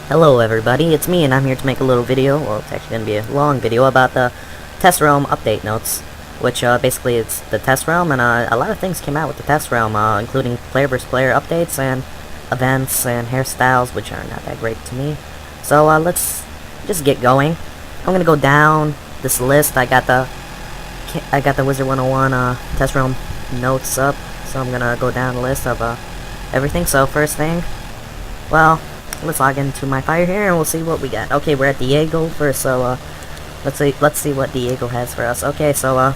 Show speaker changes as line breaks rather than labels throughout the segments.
Hello everybody, it's me and I'm here to make a little video, well it's actually going to be a long video about the Test Realm update notes, which basically it's the Test Realm and a lot of things came out with the Test Realm, including player versus player updates and events and hairstyles, which are not that great to me. So let's just get going. I'm going to go down this list. I got the Wizard 101 Test Realm notes up, so I'm going to go down the list of everything. So first thing, well, let's log into my fire here and we'll see what we got. Okay, we're at Diego first, so let's see what Diego has for us. Okay, so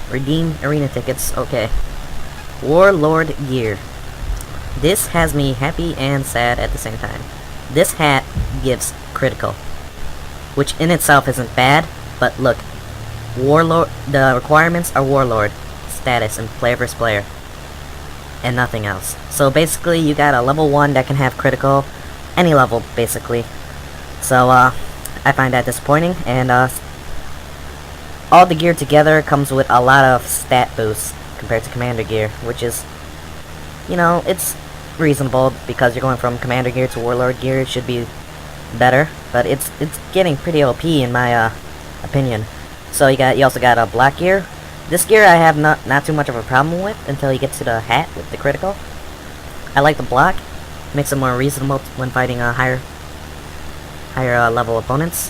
redeem arena tickets. Okay, Warlord gear. This has me happy and sad at the same time. This hat gives critical, which in itself isn't bad, but look, Warlord. The requirements are Warlord status and player versus player, and nothing else. So basically, you got a level 1 that can have critical. Any level, basically. So, I find that disappointing, and, all the gear together comes with a lot of stat boosts compared to Commander gear, which is, you know, it's reasonable, because you're going from Commander gear to Warlord gear. It should be better, but it's getting pretty OP in my, opinion. So you also got a black gear. This gear I have not too much of a problem with until you get to the hat with the critical. I like the block. Makes it more reasonable when fighting higher level opponents.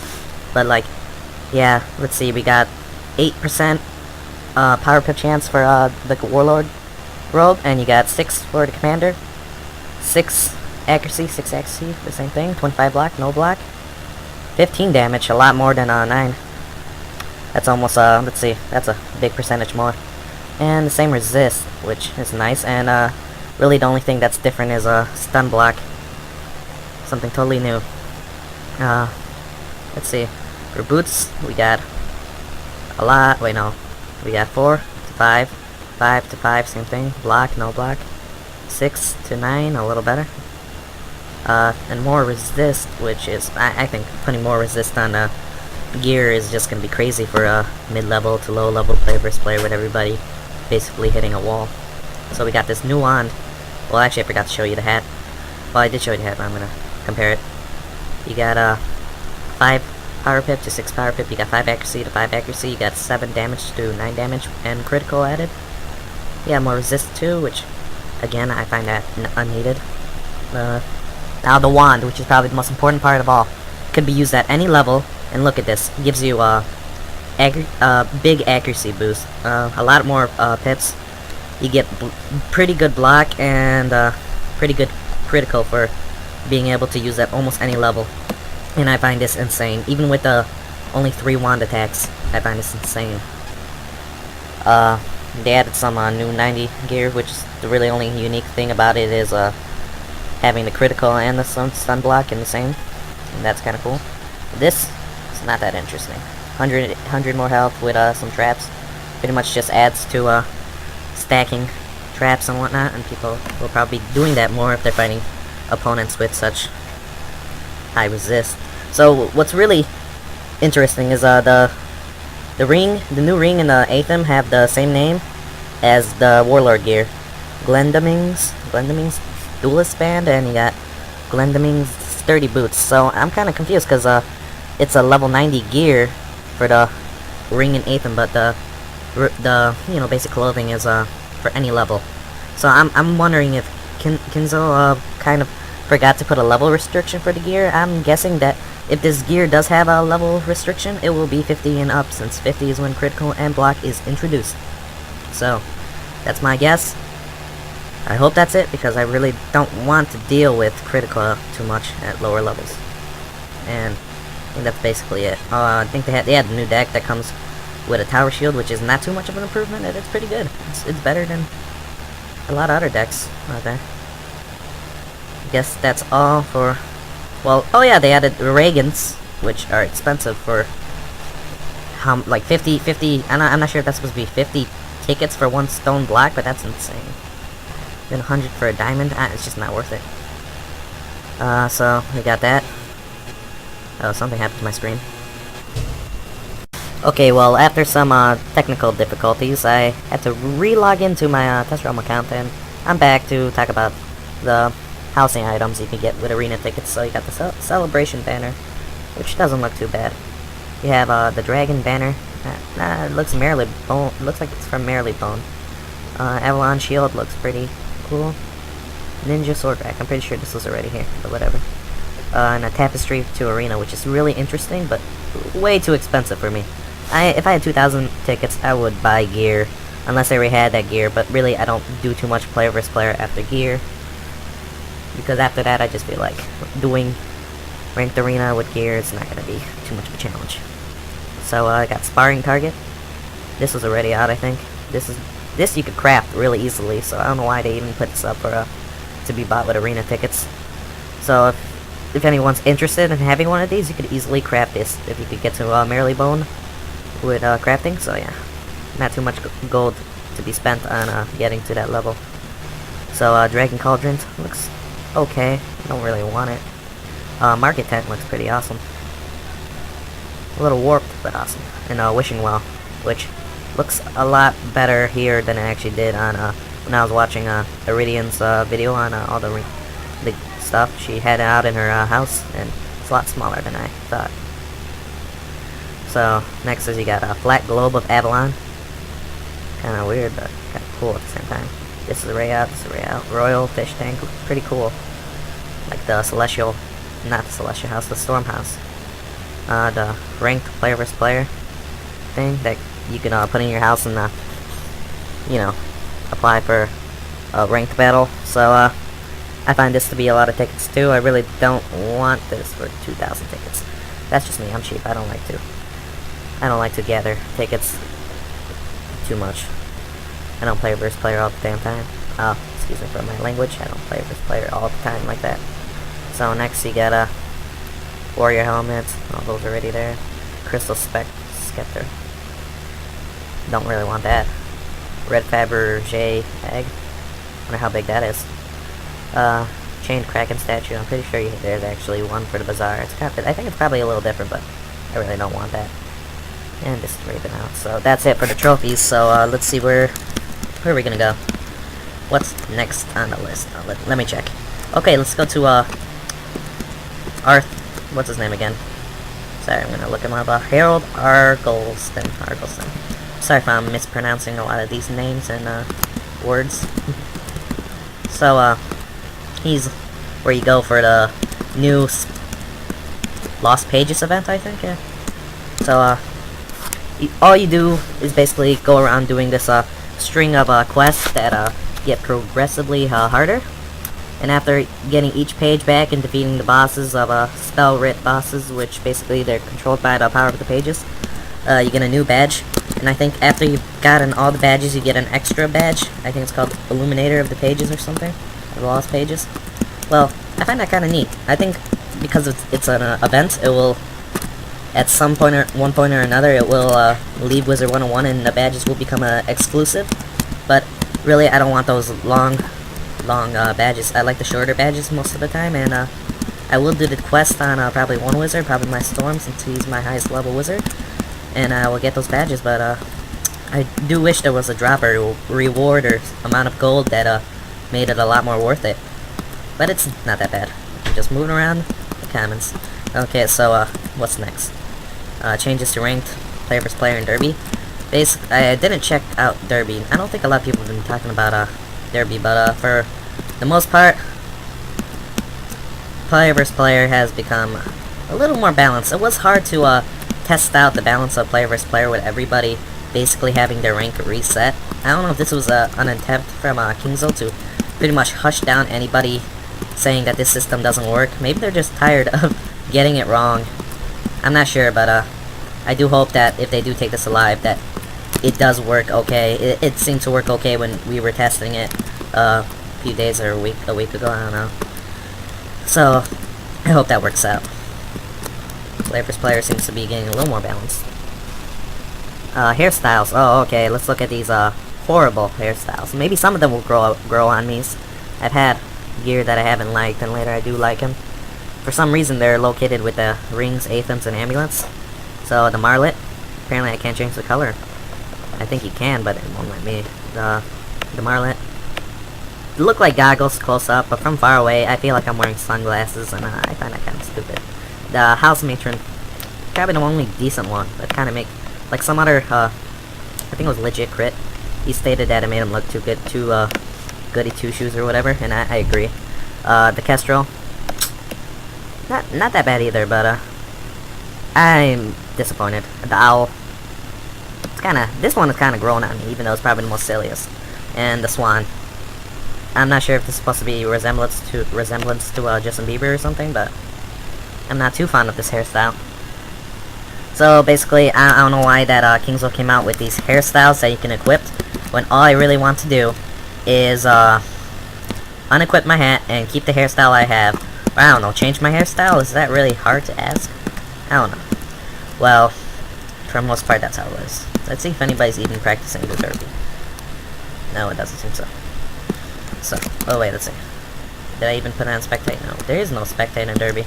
But like, yeah, let's see, we got 8% power pip chance for the Warlord rogue, and you got 6 for the Commander. 6 accuracy, the same thing. 25 block, no block. 15 damage, a lot more than 9. That's almost, let's see, that's a big percentage more. And the same resist, which is nice, and really the only thing that's different is a stun block. Something totally new. Let's see. For boots, we got a lot. Wait, no. We got 4 to 5. 5 to 5, same thing. Block, no block. 6 to 9, a little better. And more resist, which is, I think putting more resist on gear is just going to be crazy for mid-level to low-level player versus player, with everybody basically hitting a wall. So we got this new wand. Well, actually, I forgot to show you the hat. Well, I did show you the hat, but I'm gonna compare it. You got 5 power pip to 6 power pip. You got 5 accuracy to 5 accuracy. You got 7 damage to 9 damage, and critical added. Yeah, more resist too, which again I find that unneeded. Now the wand, which is probably the most important part of all, could be used at any level. And look at this, it gives you big accuracy boost. A lot more pips. You get pretty good block and pretty good critical for being able to use at almost any level. And I find this insane. Even with the only 3 wand attacks, I find this insane. They added some new 90 gear, which is the really only unique thing about it is having the critical and the stun block in the same. And that's kind of cool. This is not that interesting. 100 more health with some traps. Pretty much just adds to stacking traps and whatnot, and people will probably be doing that more if they're fighting opponents with such high resist. So what's really interesting is the new ring and the Aetham have the same name as the Warlord gear. Glendaming's Duelist Band, and you got Glendaming's Sturdy Boots. So I'm kind of confused because it's a level 90 gear for the ring and Aetham, but the basic clothing is for any level. So I'm wondering if Kinzo kind of forgot to put a level restriction for the gear. I'm guessing that if this gear does have a level restriction, it will be 50 and up, since 50 is when critical and block is introduced. So that's my guess. I hope that's it, because I really don't want to deal with critical too much at lower levels. And I think that's basically it. I think they had a new deck that comes with a tower shield, which is not too much of an improvement, and it's pretty good. It's better than a lot of other decks out there. I guess that's all for, well, oh yeah, they added Reagans, which are expensive for like 50, I'm not sure if that's supposed to be 50 tickets for 1 stone block, but that's insane. Then 100 for a diamond, it's just not worth it. So we got that. Oh, something happened to my screen. Okay, well, after some technical difficulties, I had to re-log into my Test Realm account, and I'm back to talk about the housing items you can get with arena tickets. So you got the celebration banner, which doesn't look too bad. You have the dragon banner. It looks Marylebone. Looks like it's from Marylebone. Avalon shield looks pretty cool. Ninja sword rack. I'm pretty sure this was already here, but whatever. And a tapestry to arena, which is really interesting, but way too expensive for me. If I had 2,000 tickets, I would buy gear, unless I already had that gear. But really, I don't do too much player versus player after gear, because after that, I just feel like doing ranked arena with gear is not gonna be too much of a challenge. So I got sparring target. This was already out, I think. This you could craft really easily, so I don't know why they even put this up for to be bought with arena tickets. So if anyone's interested in having one of these, you could easily craft this if you could get to Marylebone with crafting. So yeah, not too much gold to be spent on getting to that level. So Dragon Cauldron looks okay. I don't really want it. Market Tent looks pretty awesome. A little warped, but awesome. And Wishing Well, which looks a lot better here than it actually did on when I was watching Iridian's video on all the stuff. She had it out in her house, and it's a lot smaller than I thought. So next is you got a flat globe of Avalon. Kind of weird, but kind of cool at the same time. This is a ray out. This is a ray out. Royal fish tank, pretty cool. Like the celestial, not the celestial house, the storm house. The ranked player versus player thing that you can put in your house and you know, apply for a ranked battle. So I find this to be a lot of tickets too. I really don't want this for 2,000 tickets. That's just me. I'm cheap. I don't like to gather tickets too much. I don't play versus player all the damn time. Excuse me for my language. I don't play versus player all the time like that. So next you got warrior helmets. All those are already there. Crystal Scepter. Don't really want that. Red Fabergé egg. Wonder how big that is. Chained Kraken statue. I'm pretty sure there's actually one for the bazaar. I think it's probably a little different, but I really don't want that. And this is Raven out. So that's it for the trophies. So let's see where are we gonna go? What's next on the list? Let me check. Okay, let's go to what's his name again? Sorry, I'm gonna look him up. Harold Argolston. Sorry if I'm mispronouncing a lot of these names and words. So he's where you go for the new Lost Pages event, I think. Yeah. So all you do is basically go around doing this string of quests that get progressively harder. And after getting each page back and defeating the bosses of spell writ bosses, which basically they're controlled by the power of the pages, you get a new badge. And I think after you've gotten all the badges, you get an extra badge. I think it's called Illuminator of the Pages or something, or the Lost Pages. Well, I find that kind of neat. I think because it's an event, it will, at one point or another, it will leave Wizard 101 and the badges will become exclusive. But really, I don't want those long badges. I like the shorter badges most of the time, and I will do the quest on probably one wizard, probably my Storm, since he's my highest level wizard, and I will get those badges. But I do wish there was a drop or reward or amount of gold that made it a lot more worth it. But it's not that bad. I'm just moving around the commons. Okay, so what's next? Changes to ranked, player vs player, and derby. I didn't check out derby. I don't think a lot of people have been talking about derby, but for the most part, player versus player has become a little more balanced. It was hard to test out the balance of player versus player with everybody basically having their rank reset. I don't know if this was an attempt from Kingzo to pretty much hush down anybody saying that this system doesn't work. Maybe they're just tired of getting it wrong. I'm not sure, but I do hope that if they do take this alive, that it does work okay. It seemed to work okay when we were testing it a few days or a week ago, I don't know. So I hope that works out. Player versus player seems to be getting a little more balanced. Hairstyles. Oh, okay. Let's look at these horrible hairstyles. Maybe some of them will grow on me. I've had gear that I haven't liked, and later I do like them. For some reason, they're located with the rings, aethams, and amulets. So the Marlet. Apparently, I can't change the color. I think you can, but it won't let me. The Marlet. look like goggles close up, but from far away, I feel like I'm wearing sunglasses, and I find that kind of stupid. The house matron, probably the only decent one, that kind of make, like some other, I think it was Legit Crit, he stated that it made him look too good, too, goody two-shoes or whatever, and I agree. The Kestrel, not that bad either, but, I'm disappointed. The Owl, this one is kinda growing on me, even though it's probably the most silliest. And the Swan, I'm not sure if this is supposed to be resemblance to Justin Bieber or something, but I'm not too fond of this hairstyle. So basically, I don't know why that Kingsville came out with these hairstyles that you can equip, when all I really want to do is unequip my hat and keep the hairstyle I have. Or, I don't know, change my hairstyle? Is that really hard to ask? I don't know. Well, for the most part, that's how it was. Let's see if anybody's even practicing the derby. No, it doesn't seem so. So, oh wait, let's see. Did I even put on spectate? No, there is no spectate in derby.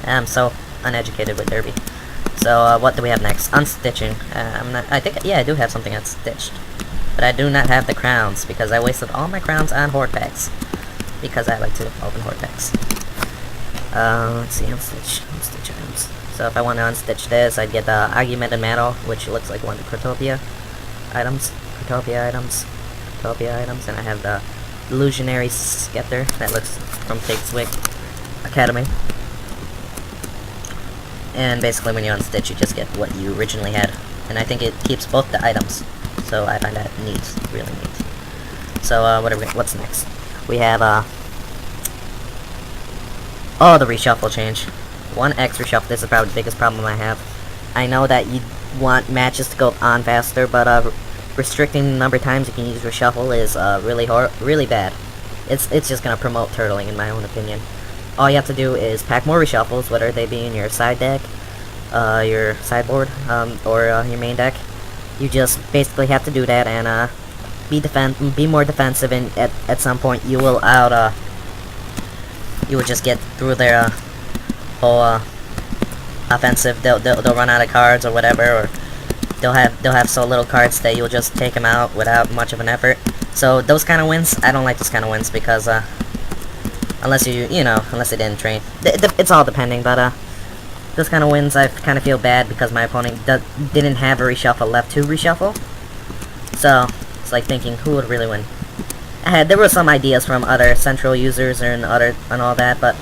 I'm so uneducated with derby. So, what do we have next? Unstitching. I think, yeah, I do have something unstitched. But I do not have the crowns, because I wasted all my crowns on horde packs. Because I like to open horde packs. Let's see, unstitch items. So if I want to unstitch this, I'd get the Augmented Metal, which looks like one of the Cryptopia items, and I have the Illusionary Scepter, that looks from Pigswick Academy. And basically when you unstitch, you just get what you originally had. And I think it keeps both the items, so I find that neat, really neat. So, what's next? We have, oh, the reshuffle change. 1x reshuffle, this is probably the biggest problem I have. I know that you want matches to go on faster, but restricting the number of times you can use reshuffle is really bad. It's just gonna promote turtling, in my own opinion. All you have to do is pack more reshuffles, whether they be in your side deck, your sideboard, or your main deck. You just basically have to do that and be more defensive, and at some point you will you will just get through their whole offensive. They'll run out of cards or whatever, or they'll have so little cards that you'll just take them out without much of an effort. So those kind of wins, I don't like those kind of wins, because unless they didn't train, it's all depending. But those kind of wins, I kind of feel bad because my opponent didn't have a reshuffle left to reshuffle. So it's like thinking, who would really win? There were some ideas from other central users and all that, but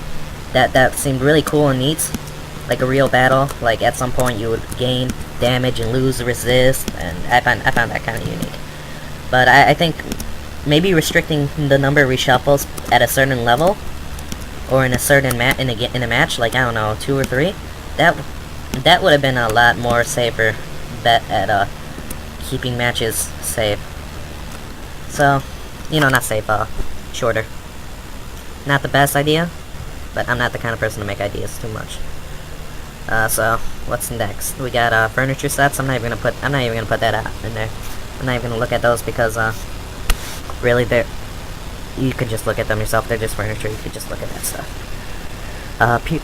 that seemed really cool and neat, like a real battle. Like at some point you would gain damage and lose resist, and I found that kind of unique. But I think maybe restricting the number of reshuffles at a certain level, or in a certain in a match, like I don't know, 2 or 3, that would have been a lot more safer bet at keeping matches safe. So, not safe, shorter. Not the best idea, but I'm not the kind of person to make ideas too much. So what's next? We got furniture sets. I'm not even gonna put that out in there. I'm not even gonna look at those because really you can just look at them yourself. They're just furniture. You could just look at that stuff.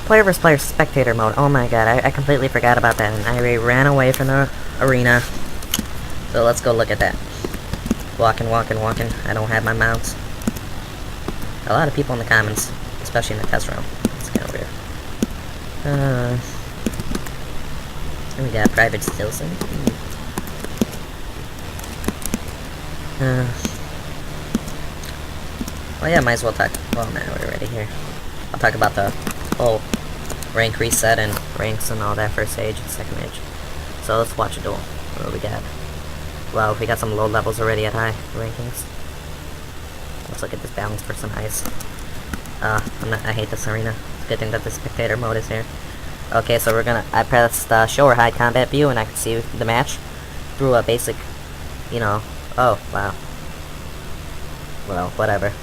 Player vs player spectator mode. Oh my god, I completely forgot about that, and I ran away from the arena. So let's go look at that. Walking. I don't have my mounts. A lot of people in the comments, especially in the test room. It's kind of weird. And we got Private Stilson. Well, yeah, might as well talk. Well, now we're already here. I'll talk about the whole rank reset and ranks and all that first age and second age. So let's watch a duel. What do we got? Well, we got some low levels already at high rankings. Let's look at this balance for some highs. I hate this arena. It's a good thing that the spectator mode is here. Okay, so I pressed show or hide combat view, and I can see the match through a basic, oh, wow. Well, whatever.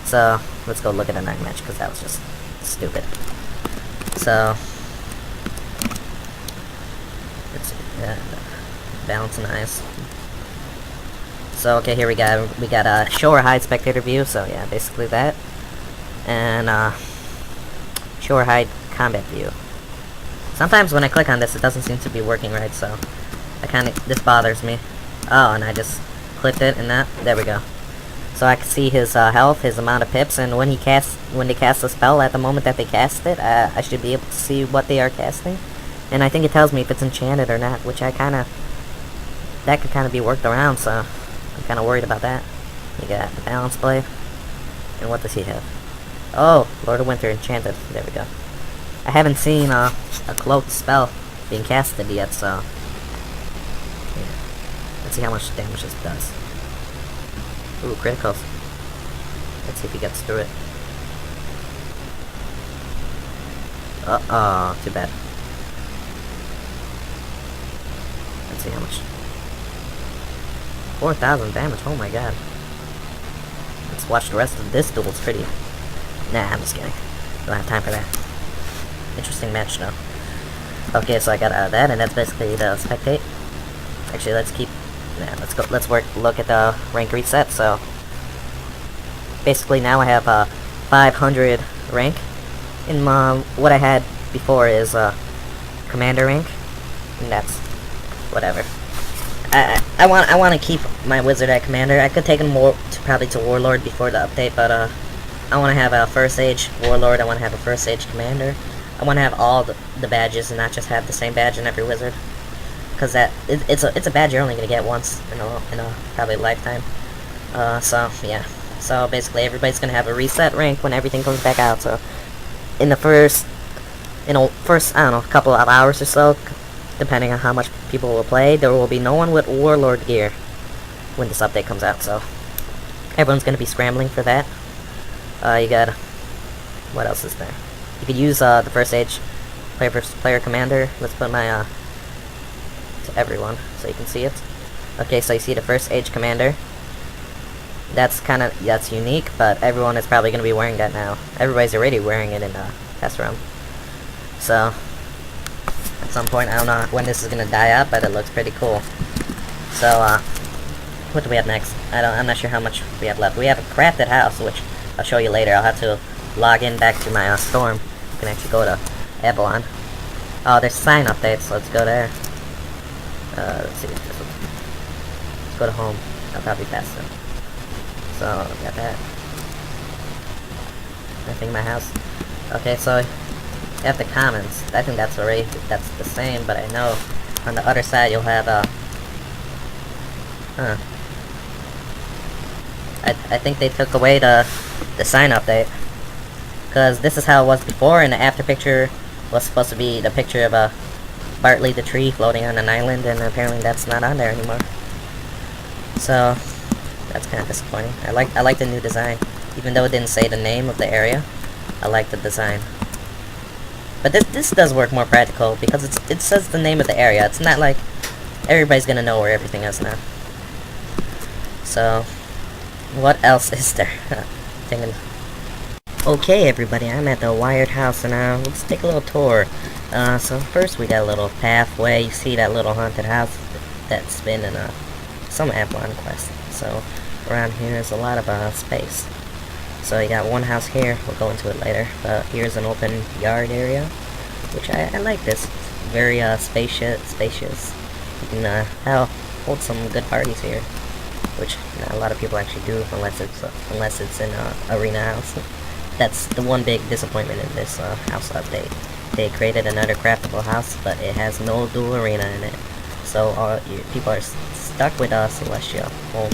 So, let's go look at a night match, because that was just stupid. So, let's see, balance and eyes. So, okay, here we got a show or hide spectator view, so yeah, basically that. And, show or hide combat view. Sometimes when I click on this, it doesn't seem to be working right, so this bothers me. Oh, and I just clicked it, and there we go. so I can see his health, his amount of pips, and when they cast a spell at the moment that they cast it, I should be able to see what they are casting, and I think it tells me if it's enchanted or not, which that could kind of be worked around, so I'm kind of worried about that. You got the balance blade, and what does he have? Oh, Lord of Winter enchanted. There we go. I haven't seen a cloaked spell being casted yet, so yeah. Let's see how much damage this does. Ooh, criticals. Let's see if he gets through it. Uh-oh, too bad. Let's see how much. 4,000 damage, oh my god. Let's watch the rest of this duel, it's pretty... Nah, I'm just kidding. Don't have time for that. Interesting match, though. Okay, so I got out of that, and that's basically the spectate. Actually, let's look at the rank reset, so... Basically, now I have 500 rank. In what I had before is commander rank, and that's whatever. I want to keep my wizard at commander. I could take him probably to warlord before the update, but I want to have a first age warlord. I want to have a first age commander. I want to have all the badges and not just have the same badge in every wizard, because it's a badge you're only gonna get once in a probably lifetime. So yeah. So basically, everybody's gonna have a reset rank when everything comes back out. So in the first I don't know, couple of hours or so, depending on how much people will play, there will be no one with warlord gear when this update comes out. So everyone's gonna be scrambling for that. You got, what else is there? You could use the first age player commander. Let's put my to everyone so you can see it. Okay, so you see the first age commander. That's unique, but everyone is probably gonna be wearing that now. Everybody's already wearing it in the test room. So at some point, I don't know when this is gonna die out, but it looks pretty cool. So what do we have next? I'm not sure how much we have left. We have a crafted house, which I'll show you later. I'll have to log in back to my storm. You can actually go to Avalon. Oh, there's sign updates, so let's go there. Let's see this one. Let's go to home. I'll probably pass them. So, got that. Nothing in my house. Okay, so you have the commons. I think that's the same, but I know on the other side you'll have I think they took away the sign update, because this is how it was before, and the after picture was supposed to be the picture of Bartley the tree floating on an island, and apparently that's not on there anymore. So that's kind of disappointing. I like the new design, even though it didn't say the name of the area. I like the design, but this does work more practical because it says the name of the area. It's not like everybody's gonna know where everything is now. So what else is there? Thinking. Okay, everybody, I'm at the Wired House, and let's take a little tour. So first we got a little pathway. You see that little haunted house that's been in some Avalon quest. So around here is a lot of space. So you got one house here. We'll go into it later. But here's an open yard area, which I like this. Very spacious. You can hold some good parties here, which not a lot of people actually do, unless it's in arena house. That's the one big disappointment in this house update. They created another craftable house, but it has no dual arena in it. So people are stuck with a celestial home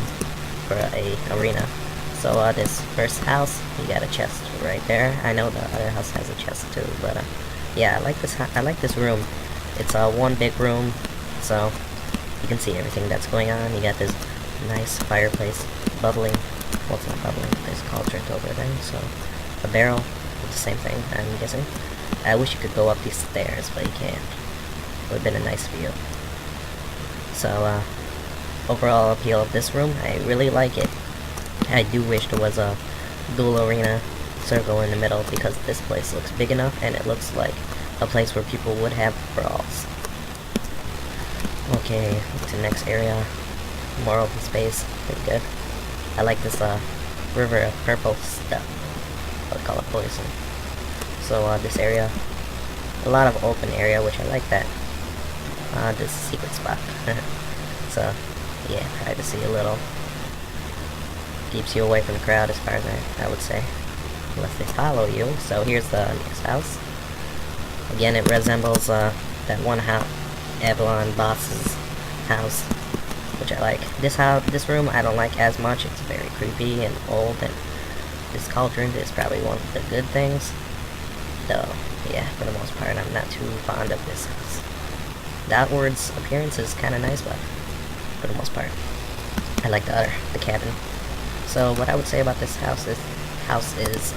for a arena. So this first house, you got a chest right there. I know the other house has a chest too, but yeah, I like this room. It's one big room, so you can see everything that's going on. You got this nice fireplace bubbling. Well, it's not bubbling. There's a cauldron over there. So a barrel, the same thing, I'm guessing. I wish you could go up these stairs, but you can't. It would have been a nice view. So overall appeal of this room, I really like it. I do wish there was a dual arena circle in the middle, because this place looks big enough and it looks like a place where people would have brawls. Okay, to the next area. More open space, pretty good. I like this river of purple stuff. I'll call it poison. So this area, a lot of open area, which I like that. This secret spot. So yeah, privacy a little. keeps you away from the crowd as far as I would say. Unless they follow you. So here's the next house. Again, it resembles that one house, Avalon boss's house, which I like. This room I don't like as much. It's very creepy and old, and this cauldron is probably one of the good things. Though, yeah, for the most part, I'm not too fond of this house. The outwards appearance is kind of nice, but for the most part, I like the cabin. So what I would say about this house is it's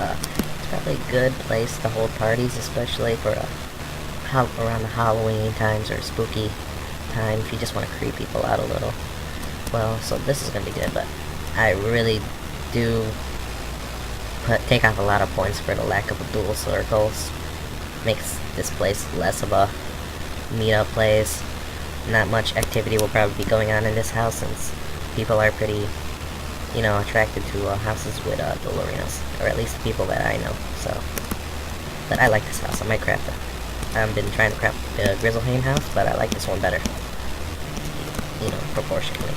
probably a good place to hold parties, especially for around the Halloween times or spooky time, if you just want to creep people out a little. Well, so this is gonna be good, but I really do take off a lot of points for the lack of dual circles. Makes this place less of a meetup place. Not much activity will probably be going on in this house, since people are pretty, you know, attracted to houses with Dolorinos, or at least people that I know. So, but I like this house. I might craft it. I've been trying to craft the Grizzlehaim house, but I like this one better, you know, proportionally.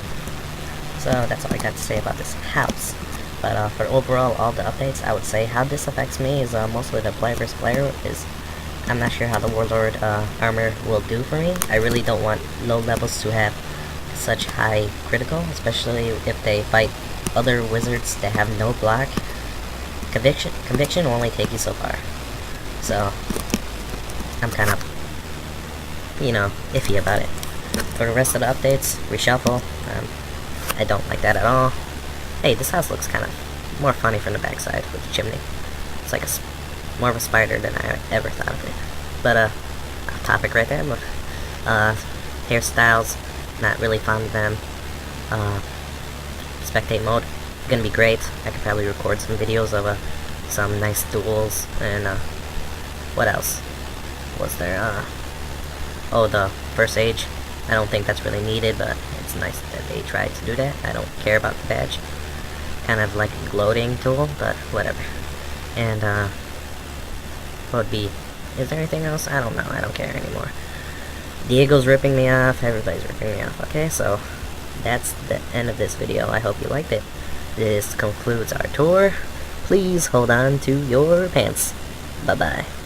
So that's all I got to say about this house. But for overall all the updates, I would say how this affects me is mostly the player versus player. I'm not sure how the Warlord armor will do for me. I really don't want low levels to have such high critical, especially if they fight other wizards that have no block. Conviction will only take you so far. So I'm kind of, you know, iffy about it. For the rest of the updates, reshuffle. I don't like that at all. Hey, this house looks kind of more funny from the backside with the chimney. It's like more of a spider than I ever thought of it. But off topic right there. Hairstyles, not really fond of them. Spectate mode, gonna be great. I could probably record some videos of some nice duels, and what else was there? Oh, the first age. I don't think that's really needed, but it's nice that they tried to do that. I don't care about the badge. Kind of like a gloating tool, but whatever. And what would be? Is there anything else? I don't know. I don't care anymore. Diego's ripping me off. Everybody's ripping me off. Okay, so that's the end of this video. I hope you liked it. This concludes our tour. Please hold on to your pants. Bye-bye.